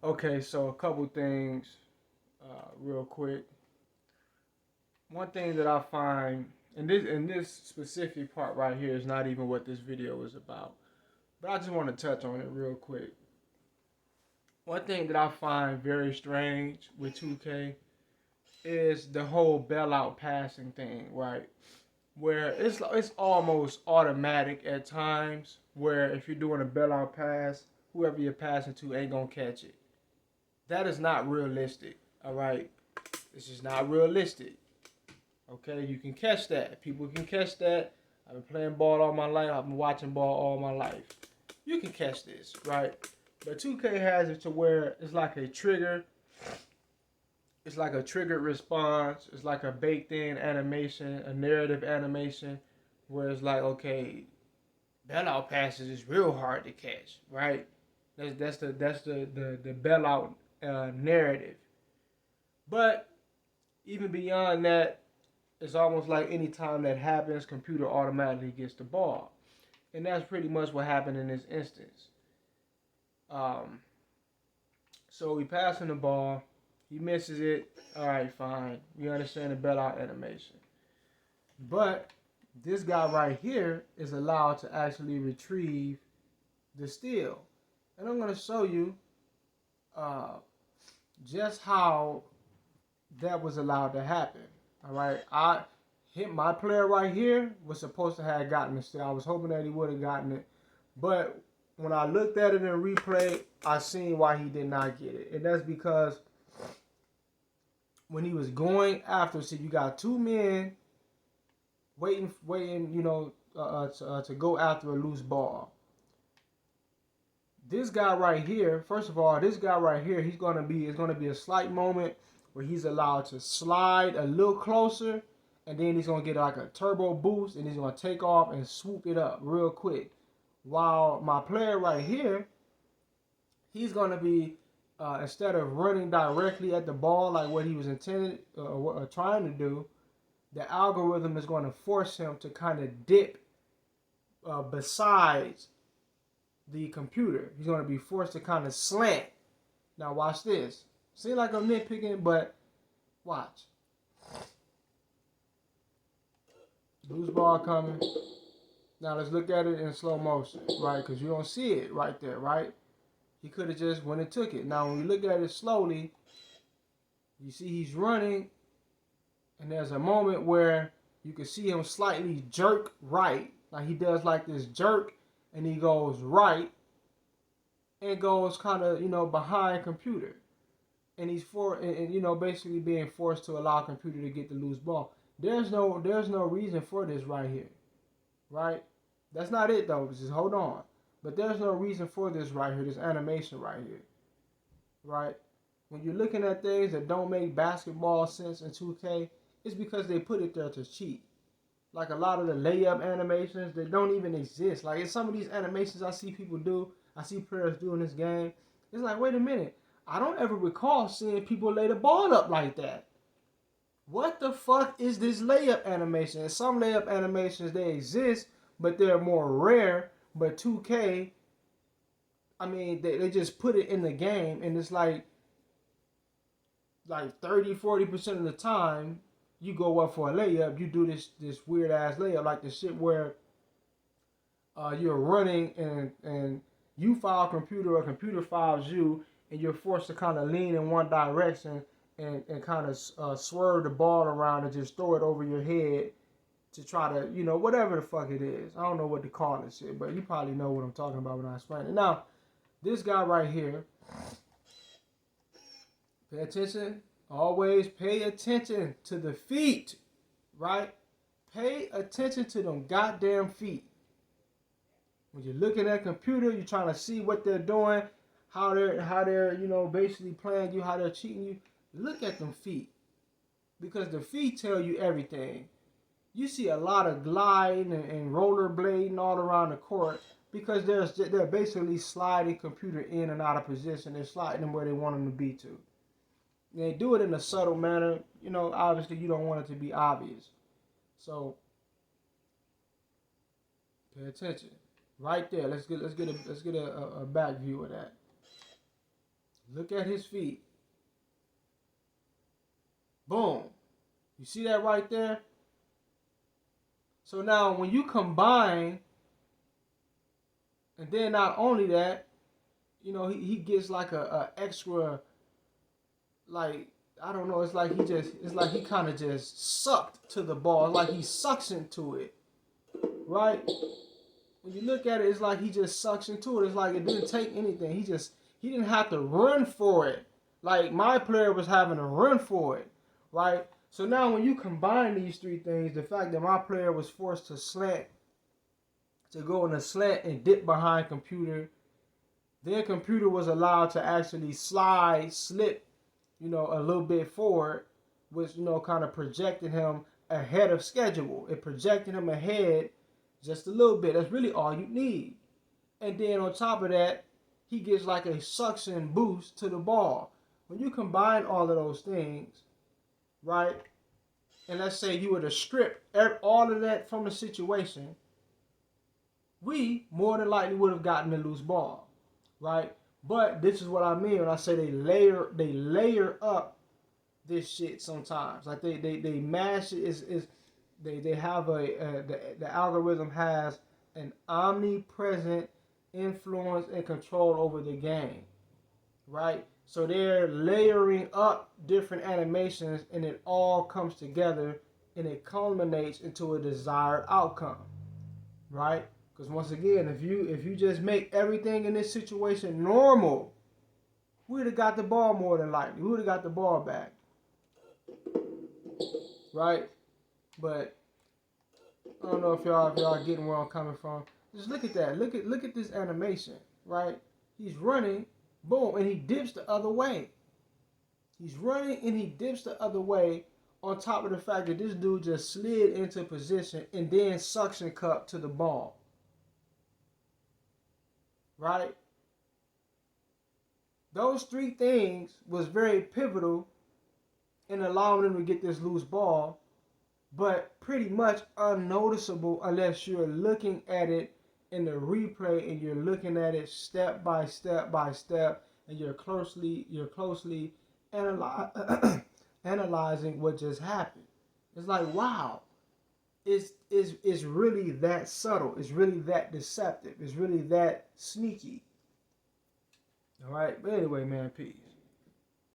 Okay, so a couple things, real quick. One thing that I find, and this specific part right here is not even what this video is about, but I just want to touch on it real quick. One thing that I find very strange with 2K is the whole bailout passing thing, right? Where it's almost automatic at times. Where if you're doing a bailout pass, whoever you're passing to ain't gonna catch it. That is not realistic. All right, this is not realistic. Okay, you can catch that. People can catch that. I've been playing ball all my life. I've been watching ball all my life. You can catch this, right? But 2K has it to where it's like a trigger. It's like a triggered response. It's like a baked in animation, a narrative animation, where it's like, okay, bailout passes is real hard to catch, right? That's the bailout narrative. But even beyond that, it's almost like any time that happens, computer automatically gets the ball, and that's pretty much what happened in this instance. Um, so we passing the ball, he misses it. All right, fine. We understand the bailout animation, but this guy right here is allowed to actually retrieve the steal, and I'm gonna show you uh, just how that was allowed to happen. All right, I hit my player right here was supposed to have gotten the steal. I was hoping that he would have gotten it, but when I looked at it in replay, I seen why he did not get it, and that's because when he was going after, so you got two men waiting, to go after a loose ball. This guy right here, first of all, this guy right here, it's gonna be a slight moment where he's allowed to slide a little closer, and then he's gonna get like a turbo boost, and he's gonna take off and swoop it up real quick. While my player right here, he's gonna be instead of running directly at the ball like what he was intended trying to do, the algorithm is going to force him to kind of dip besides the computer. He's going to be forced to kind of slant. Now watch this. Seems like I'm nitpicking, but watch. Loose ball coming. Now let's look at it in slow motion, right? Because you don't see it right there, right? He could have just went and took it. Now when we look at it slowly, you see he's running, and there's a moment where you can see him slightly jerk right. Like he does like this jerk, and he goes right, and goes kind of, behind computer. And he's basically being forced to allow computer to get the loose ball. There's no reason for this right here, right? That's not it though. Just hold on. But there's no reason for this right here, this animation right here, right? When you're looking at things that don't make basketball sense in 2K, it's because they put it there to cheat. Like a lot of the layup animations that don't even exist. Like in some of these animations I see people do, I see players do in this game. It's like, wait a minute. I don't ever recall seeing people lay the ball up like that. What the fuck is this layup animation? And some layup animations, they exist, but they're more rare. But 2K, I mean, they just put it in the game, and it's like 30-40% of the time you go up for a layup, you do this weird ass layup, like the shit where you're running and you foul computer or computer fouls you, and you're forced to kind of lean in one direction and kind of swerve the ball around and just throw it over your head to try to, whatever the fuck it is. I don't know what to call this shit, but you probably know what I'm talking about when I explain it. Now, this guy right here, pay attention. Always pay attention to the feet, right? Pay attention to them goddamn feet. When you're looking at a computer, you're trying to see what they're doing, how they're basically playing you, how they're cheating you. Look at them feet, because the feet tell you everything. You see a lot of gliding and rollerblading all around the court because they're basically sliding computer in and out of position. They're sliding them where they want them to be to. They do it in a subtle manner. Obviously you don't want it to be obvious. So pay attention. Right there. Let's get a back view of that. Look at his feet. Boom. You see that right there? So now when you combine, and then not only that, you know, he gets like a extra, like, I don't know, it's like he kind of just sucked to the ball. It's like he sucks into it, right? When you look at it, it's like he just sucks into it. It's like it didn't take anything. He didn't have to run for it. Like my player was having to run for it, right? So now when you combine these three things, the fact that my player was forced to slant, to go in a slant and dip behind computer, then computer was allowed to actually slip, you know, a little bit forward, which, you know, kind of projected him ahead of schedule. It projected him ahead just a little bit. That's really all you need. And then on top of that, he gets like a suction boost to the ball. When you combine all of those things, right? And let's say you were to strip all of that from the situation, we more than likely would have gotten a loose ball, right? But this is what I mean when I say they layer up this shit sometimes. Like they mash it. They have the algorithm has an omnipresent influence and control over the game, right? So they're layering up different animations, and it all comes together, and it culminates into a desired outcome, right? Because once again, if you just make everything in this situation normal, we would have got the ball more than likely. We would have got the ball back, right? But I don't know if y'all getting where I'm coming from. Just look at that. Look at this animation, right? He's running, boom, and he dips the other way. He's running and he dips the other way. On top of the fact that this dude just slid into position and then suction cup to the ball, right? Those three things was very pivotal in allowing them to get this loose ball, but pretty much unnoticeable unless you're looking at it in the replay and you're looking at it step by step by step, and you're closely analyzing what just happened. It's like, wow, it's really that subtle. It's really that deceptive. It's really that sneaky. All right, but anyway, man, peace.